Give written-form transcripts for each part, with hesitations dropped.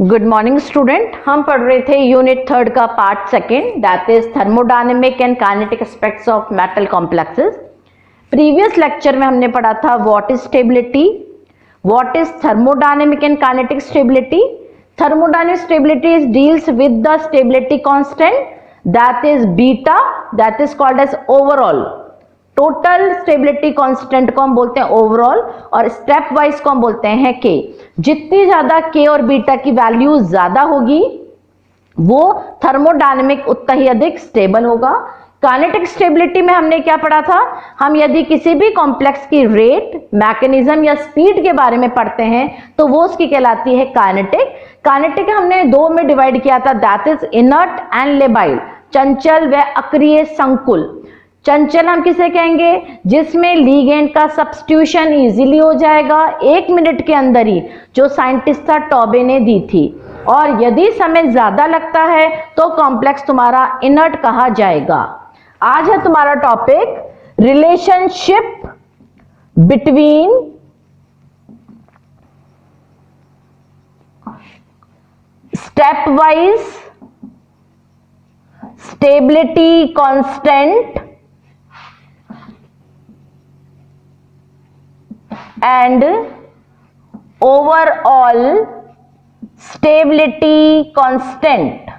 Good morning student. हम पढ़ रहे थे यूनिट 3 का part 2 that is thermodynamic and kinetic aspects of metal complexes. Previous lecture में हमने पढ़ा था what is stability, what is thermodynamic and kinetic stability. Thermodynamic stability deals with the stability constant that is beta, that is called as overall. Total stability constant को हम बोलते हैं overall, और step wise को हम बोलते हैं के। जितनी ज्यादा के और बीटा की वैल्यू ज्यादा होगी वो थर्मोडायनेमिक उतना ही अधिक स्टेबल होगा। काइनेटिक स्टेबिलिटी में हमने क्या पढ़ा था, हम यदि किसी भी कॉम्प्लेक्स की रेट, मैकेनिज्म या स्पीड के बारे में पढ़ते हैं तो वो उसकी कहलाती है काइनेटिक। काइनेटिक हमने दो में डिवाइड किया था, that is inert and labile, चंचल व अक्रिय संकुल। चंचल हम किसे कहेंगे, जिसमें लीगेंड का सब्स्टिट्यूशन इजीली हो जाएगा 1 मिनट के अंदर ही, जो साइंटिस्ट था टॉबे ने दी थी। और यदि समय ज्यादा लगता है तो कॉम्प्लेक्स तुम्हारा इनर्ट कहा जाएगा। आज है तुम्हारा topic relationship between step wise stability constant and overall stability constant।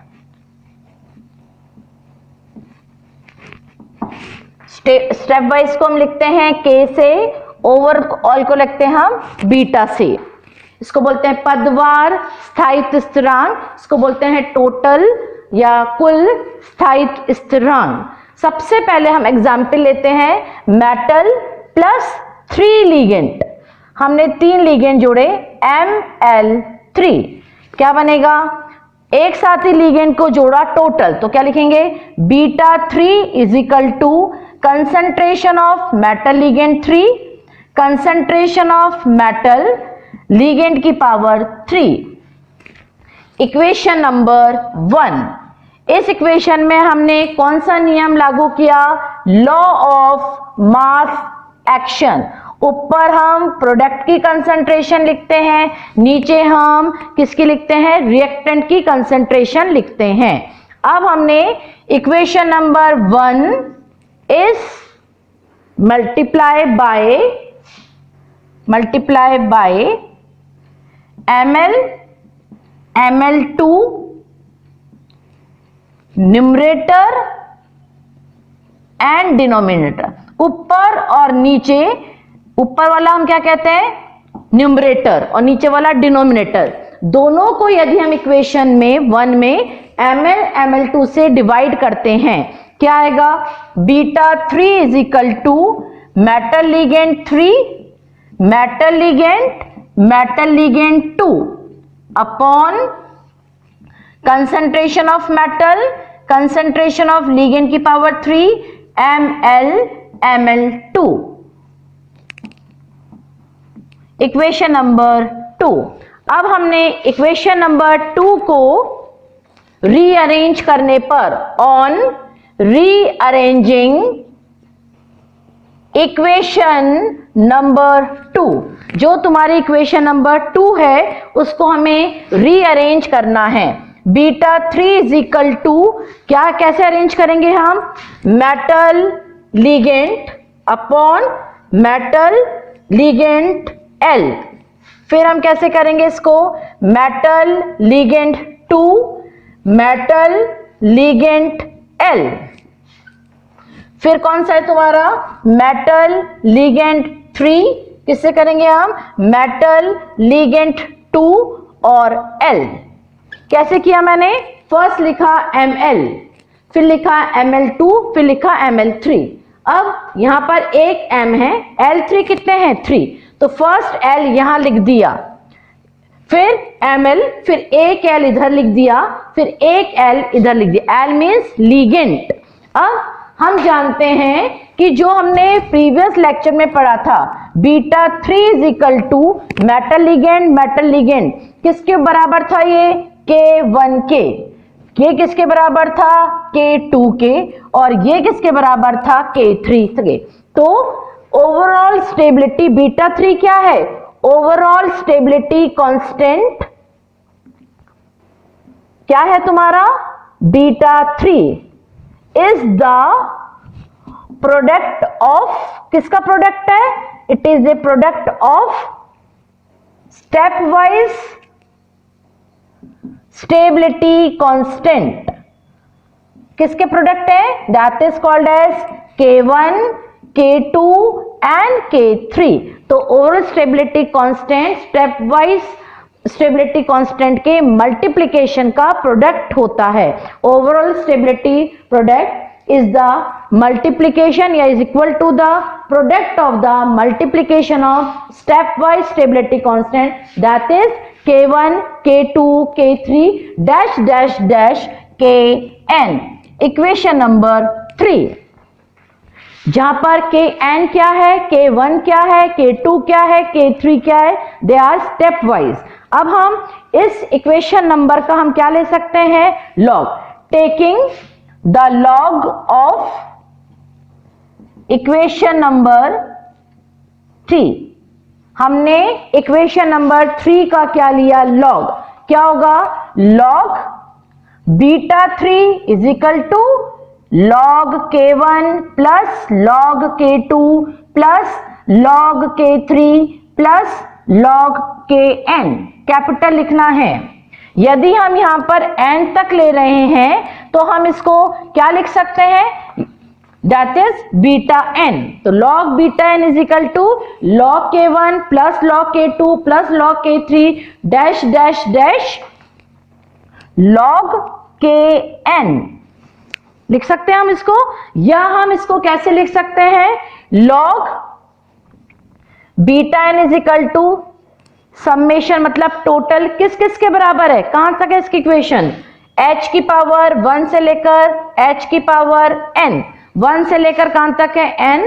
Step wise को हम लिखते हैं के से, ओवरऑल को लिखते हैं हम बीटा से। इसको बोलते हैं पदवार स्थायित्व स्थिरांक, इसको बोलते हैं टोटल या कुल स्थायित्व स्थिरांक। सबसे पहले हम एग्जाम्पल लेते हैं मेटल प्लस 3 लीगेंड। हमने 3 लीगेंड जोड़े Ml3, क्या बनेगा, एक साथ ही लीगेंड को जोड़ा टोटल, तो क्या लिखेंगे beta 3 is equal to concentration of metal ligand 3, concentration of metal ligand की पावर 3। Equation number 1। इस इक्वेशन में हमने कौन सा नियम लागू किया, लॉ ऑफ मास एक्शन। ऊपर हम प्रोडक्ट की कंसंट्रेशन लिखते हैं, नीचे हम किसकी लिखते हैं, रिएक्टेंट की कंसंट्रेशन लिखते हैं। अब हमने equation number 1 is multiply by Ml2 numerator and denominator. ऊपर और नीचे, ऊपर वाला हम क्या कहते हैं न्यूमरेटर और नीचे वाला डिनोमिनेटर, दोनों को यदि हम इक्वेशन में 1 में Ml2 से डिवाइड करते हैं, क्या आएगा, beta 3 is equal to metal ligand 3 metal ligand 2 upon concentration of metal, concentration of ligand की पावर 3 Ml2। Equation number 2। अब हमने इक्वेशन नंबर 2 को रीअरेंज करने पर, ऑन रीअरेंजिंग इक्वेशन नंबर 2, जो तुम्हारी इक्वेशन नंबर 2 है उसको हमें रीअरेंज करना है। बीटा 3 इज इक्वल टू, क्या कैसे अरेंज करेंगे हम, metal ligand upon metal ligand L। फिर हम कैसे करेंगे इसको, metal ligand 2 metal ligand L। फिर कौन सा है तुम्हारा, मेटल लीगेंड 3, किससे करेंगे हम, मेटल लीगेंड 2 और L। कैसे किया मैंने, फर्स्ट लिखा Ml, फिर लिखा Ml2, फिर लिखा Ml3। अब यहां पर एक M है, L3 कितने हैं 3, तो फर्स्ट L यहां लिख दिया, फिर Ml, फिर एक L इधर लिख दिया, फिर एक L इधर लिख दिया। L means ligand. अब हम जानते हैं कि जो हमने प्रीवियस लेक्चर में पढ़ा था, beta 3 is equal to metal ligand किसके बराबर था, ये K1 के, ये किसके बराबर था, K2 के, और ये किसके बराबर था, K3 के। तो ओवरऑल स्टेबिलिटी बीटा 3 क्या है, ओवरऑल स्टेबिलिटी कांस्टेंट क्या है तुम्हारा? Beta 3 is the product of, किसका प्रोडक्ट है? It is the product of step wise stability constant. किसके प्रोडक्ट है? That is called as K1, K2 and K3। तो overall stability constant step wise stability constant के multiplication का product होता है। Overall stability product is the multiplication या is equal to the product of the multiplication of step wise stability constant, that is K1, K2, K3 dash dash dash Kn। Equation number 3 जहां पर Kn क्या है, K1 क्या है, K2 क्या है, K3 क्या है, दे आर स्टेप वाइज। अब हम इस इक्वेशन नंबर का हम क्या ले सकते हैं? Log. Taking the log of equation number 3, हमने इक्वेशन नंबर 3 का क्या लिया? लॉग। क्या होगा? Log beta 3 is equal to log K1 plus log K2 plus log K3 plus log Kn। Capital लिखना है। यदि हम यहां पर n तक ले रहे हैं तो हम इसको क्या लिख सकते हैं? That is beta n। तो log beta n is equal to log K1 plus log K2 plus log K3 dash dash dash log Kn लिख सकते हैं हम इसको। या हम इसको कैसे लिख सकते हैं? log beta n is equal to summation, मतलब टोटल किस किस के बराबर है? कहां तक है इसकी इक्वेशन? h की पावर 1 से लेकर h की पावर n, 1 से लेकर कहां तक है? n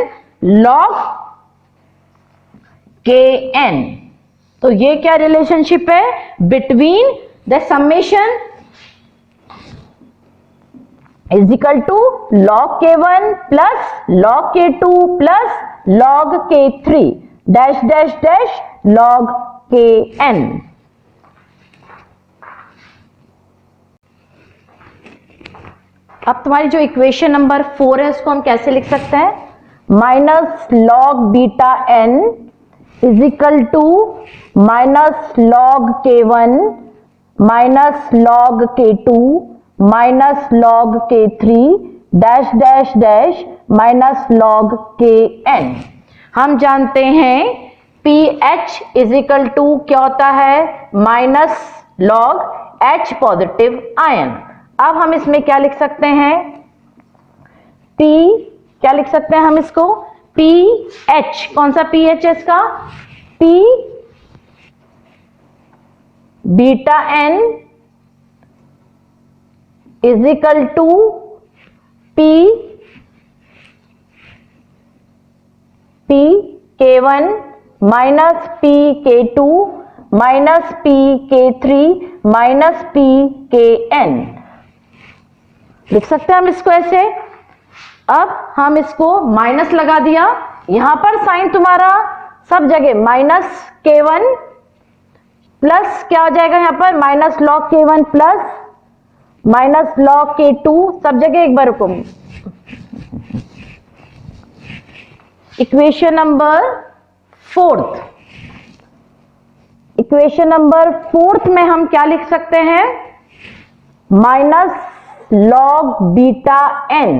log Kn। तो ये क्या रिलेशनशिप है? Between the summation is equal to log K1 plus log K2 plus log K3 dash dash dash log Kn। अब तुम्हारी जो इक्वेशन नंबर 4 है उसको हम कैसे लिख सकते हैं? Minus log beta n is equal to minus log K1 minus log K2 minus log K3 dash dash dash minus log Kn। हम जानते हैं pH इज इक्वल टू क्या होता है? Minus log H positive ion. अब हम इसमें क्या लिख सकते हैं? P क्या लिख सकते हैं हम इसको? pH। कौन सा pH है इसका? P beta n is equal to P K1 minus P K2 minus P K3 minus P Kn। लिख सकते हैं हम इसको ऐसे। अब हम इसको माइनस लगा दिया, यहां पर साइन तुम्हारा सब जगह माइनस K1 प्लस क्या हो जाएगा? यहां पर minus log K1 plus minus log K2 सब जगह एक बार रुको। इक्वेशन नंबर 4, इक्वेशन नंबर 4 में हम क्या लिख सकते हैं? Minus log beta n।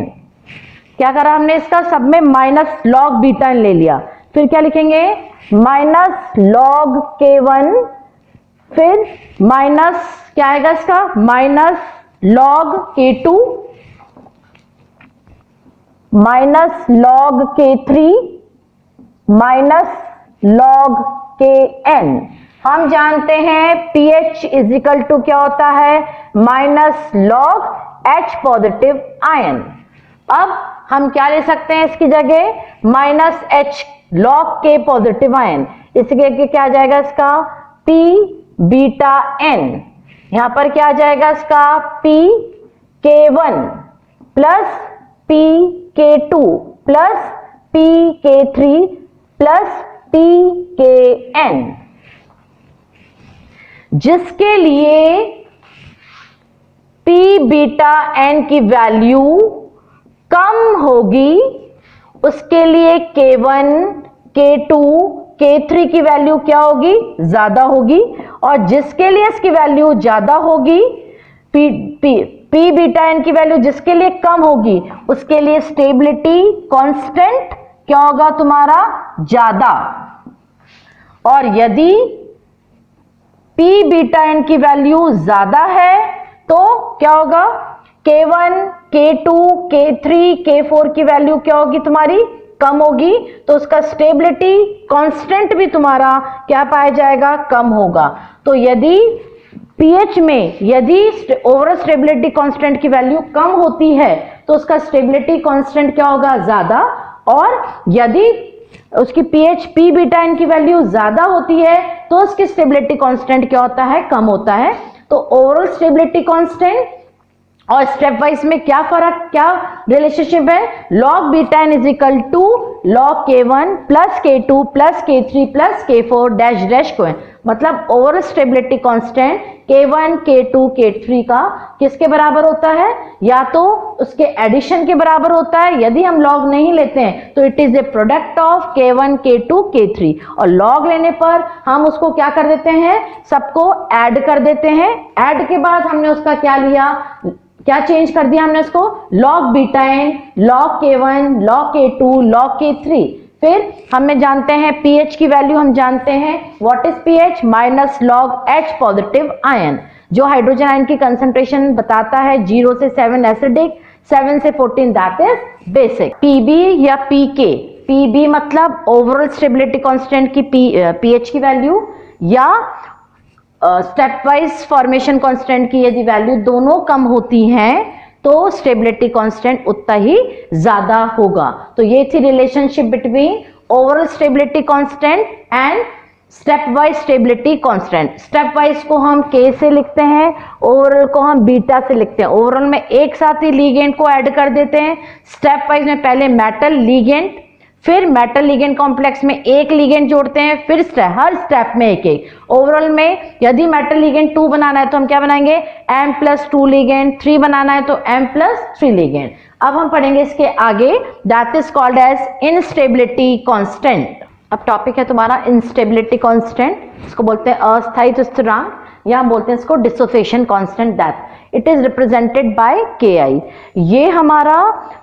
क्या करा हमने? इसका सब में माइनस log बीटा n ले लिया। फिर क्या लिखेंगे? माइनस log K1 फिर माइनस क्या आएगा इसका? Minus log K2 minus log K3 minus log Kn। हम जानते हैं pH इज इक्वल टू क्या होता है? Minus log H positive ion. अब हम क्या ले सकते हैं इसकी जगह? Minus H log K positive ion. इसके आगे क्या आ जाएगा इसका? P beta n। यहां पर क्या आ जाएगा इसका? P K1 plus P K2 plus P K3 plus P Kn, जिसके लिए पी बीटा एन की वैल्यू कम होगी, उसके लिए K1, K2, K3 की वैल्यू क्या होगी, ज्यादा होगी। और जिसके लिए इसकी वैल्यू ज्यादा होगी, पी बीटा एन की वैल्यू जिसके लिए कम होगी, उसके लिए स्टेबिलिटी कांस्टेंट क्या होगा तुम्हारा, ज्यादा। और यदि पी बीटा एन की वैल्यू ज्यादा है तो क्या होगा, K1, K2, K3, K4 की वैल्यू क्या होगी तुम्हारी, कम होगी। तो उसका स्टेबिलिटी कांस्टेंट भी तुम्हारा क्या पाया जाएगा, कम होगा। तो यदि पीएच में यदि ओवरऑल स्टेबिलिटी कांस्टेंट की वैल्यू कम होती है तो उसका स्टेबिलिटी कांस्टेंट क्या होगा, ज्यादा। और यदि उसकी पीएच पी बीटा एन की वैल्यू ज्यादा होती है तो उसकी स्टेबिलिटी कांस्टेंट क्या होता है, कम होता है। तो ओवरऑल स्टेबिलिटी कांस्टेंट और स्टेप वाइज में क्या फर्क, क्या रिलेशनशिप है, log beta N is equal to log K1 plus K2 plus K3 plus K4 dash dash को है। मतलब overall stability constant K1, K2, K3 का किसके बराबर होता है, या तो उसके एडिशन के बराबर होता है, यदि हम लॉग नहीं लेते हैं तो it is a product of K1, K2, K3। और लॉग लेने पर हम उसको क्या कर देते हैं, सबको ऐड कर देते हैं। ऐड के बाद हमने उसका क्या लिया, क्या चेंज कर दिया हमने उसको, log beta N, log K1, log K2, log K3। फिर हमें जानते हैं पीएच की वैल्यू, हम जानते हैं what is pH, minus log H positive ion, जो हाइड्रोजन आयन की कंसंट्रेशन बताता है 0 से 7 एसिडिक, 7 से 14 दैट इज बेसिक। पीबी या पीके, पीबी मतलब ओवरऑल स्टेबिलिटी कांस्टेंट की पीएच की वैल्यू, या स्टेप वाइज फॉर्मेशन कांस्टेंट की यदि वैल्यू दोनों कम होती हैं तो स्टेबिलिटी कांस्टेंट उतना ही ज्यादा होगा। तो ये थी relationship between overall stability constant and step wise stability constant. Step wise को हम K से लिखते हैं, ओवरऑल को हम बीटा से लिखते हैं। ओवरऑल में एक साथ ही लिगेंड को ऐड कर देते हैं, स्टेप वाइज में पहले मेटल लिगेंड, फिर मेटल लिगेंड कॉम्प्लेक्स में एक लिगेंड जोड़ते हैं, फिर हर स्टेप में एक एक। ओवरऑल में यदि मेटल लिगेंड 2 बनाना है तो हम क्या बनाएंगे, M+2 लिगेंड, 3 बनाना है तो M+3 लिगेंड। अब हम पढ़ेंगे इसके आगे, that is called as instability constant. अब टॉपिक है तुम्हारा इंस्टेबिलिटी कांस्टेंट, इसको बोलते हैं अस्थायी स्थिरांक, या हम बोलते हैं इसको dissociation constant, that it is represented by Ki। ये हमारा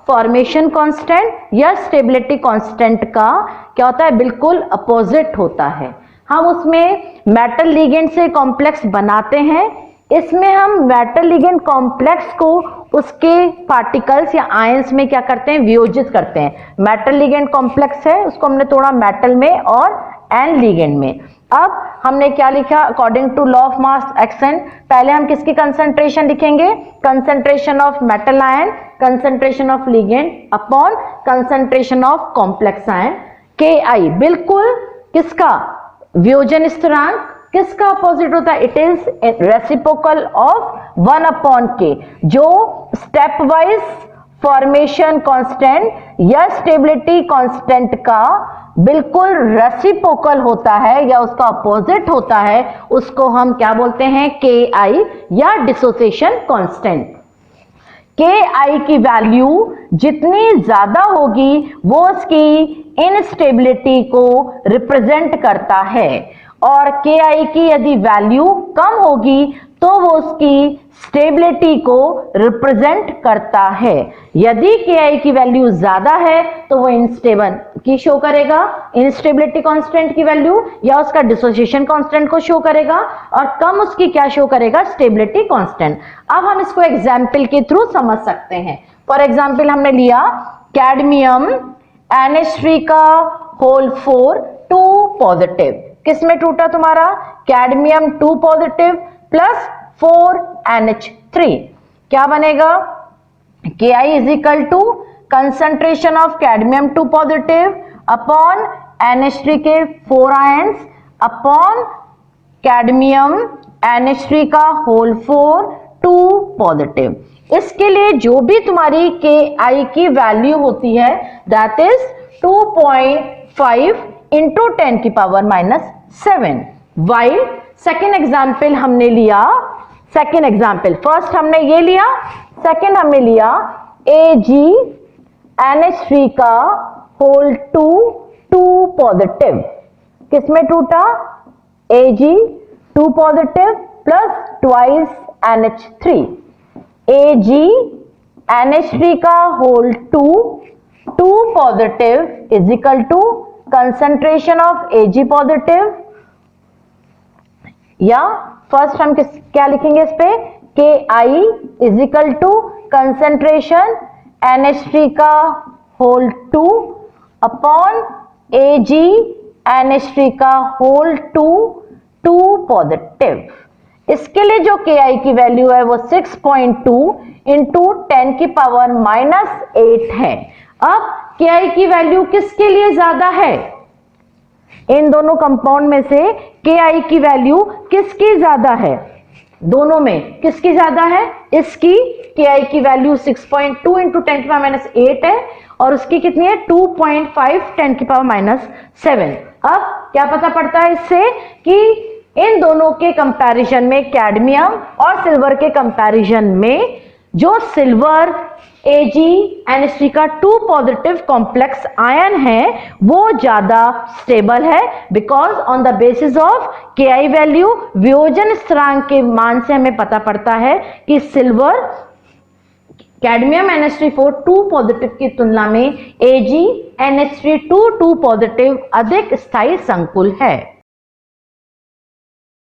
फॉर्मेशन कांस्टेंट या स्टेबिलिटी कांस्टेंट का क्या होता है, बिल्कुल अपोजिट होता है। हम उसमें मेटल लिगेंड से कॉम्प्लेक्स बनाते हैं, इसमें हम मेटल लिगेंड कॉम्प्लेक्स को उसके पार्टिकल्स या आयंस में क्या करते हैं, वियोजित करते हैं। मेटल लिगेंड कॉम्प्लेक्स है, उसको हमने तोड़ा मेटल में और एन लिगेंड में। अब हमने क्या लिखा, according to law of mass action, पहले हम किसकी कंसंट्रेशन लिखेंगे, concentration of metal ion, concentration of ligand upon concentration of complex ion, Ki बिल्कुल किसका, वियोजन स्थिरांक, किसका अपोजिट होता है, it is reciprocal of 1/K। जो स्टेप वाइज फॉर्मेशन कांस्टेंट या स्टेबिलिटी कांस्टेंट का बिल्कुल रेसिप्रोकल होता है या उसका अपोजिट होता है, उसको हम क्या बोलते हैं, Ki या डिसोसिएशन कांस्टेंट। Ki की वैल्यू जितनी ज्यादा होगी वो उसकी इनस्टेबिलिटी को रिप्रेजेंट करता है, और Ki की यदि वैल्यू कम होगी तो वो उसकी स्टेबिलिटी को रिप्रेजेंट करता है। यदि Ki की वैल्यू ज्यादा है तो वो इनस्टेबल की शो करेगा, इनस्टेबिलिटी कांस्टेंट की वैल्यू, या उसका डिसोसिएशन कांस्टेंट को शो करेगा, और कम उसकी क्या शो करेगा, स्टेबिलिटी कांस्टेंट। अब हम इसको एग्जाम्पल के थ्रू समझ सकते हैं। फॉर एग्जाम्पल हमने लिया कैडमियम NH3 का होल 4 2 पॉजिटिव, किसमें टूटा तुम्हारा, कैडमियम 2 पॉजिटिव प्लस 4 NH3, क्या बनेगा, Ki is equal to concentration of cadmium 2 positive upon NH3 के 4 आयंस अपॉन कैडमियम NH3 का होल 4 2 पॉजिटिव। इसके लिए जो भी तुम्हारी Ki की वैल्यू होती है that is 2.5 into 10⁻⁻⁷। While second example हमने लिया सेकेंड एग्जाम्पल, फर्स्ट हमने ये लिया, सेकेंड हमने लिया AgNH3 का होल 2 पॉजिटिव, किसमें टूटा? Ag 2 positive plus twice NH3, AgNH3 का whole 2 positive is equal to concentration of Ag positive, या फर्स्ट हम क्या लिखेंगे इस पे, Ki is equal to concentration NH3 का होल 2 अपॉन AgNH3 का होल 2 पॉजिटिव। इसके लिए जो Ki की वैल्यू है वो 6.2 इंटू 10 की पावर -8 है। अब Ki की वैल्यू किसके लिए ज्यादा है? इन दोनों कंपाउंड में से Ki की वैल्यू किसकी ज्यादा है? दोनों में किसकी ज्यादा है? इसकी Ki की वैल्यू 6.2 इंटू 10 की पावर -8 है और उसकी कितनी है? 2.5 10 की पावर -7। अब क्या पता पड़ता है इससे कि इन दोनों के कंपैरिजन में, कैडमियम और सिल्वर के कंपैरिजन में, जो सिल्वर AgNH3 का 2 पॉजिटिव कॉम्प्लेक्स आयन है वो ज्यादा स्टेबल है, because on the basis of Ki value, वियोजन स्थिरांक के मान से हमें पता पड़ता है कि सिल्वर कैडमियम NH3 2 पॉजिटिव की तुलना में AgNH3 2 पॉजिटिव अधिक स्थायी संकुल है।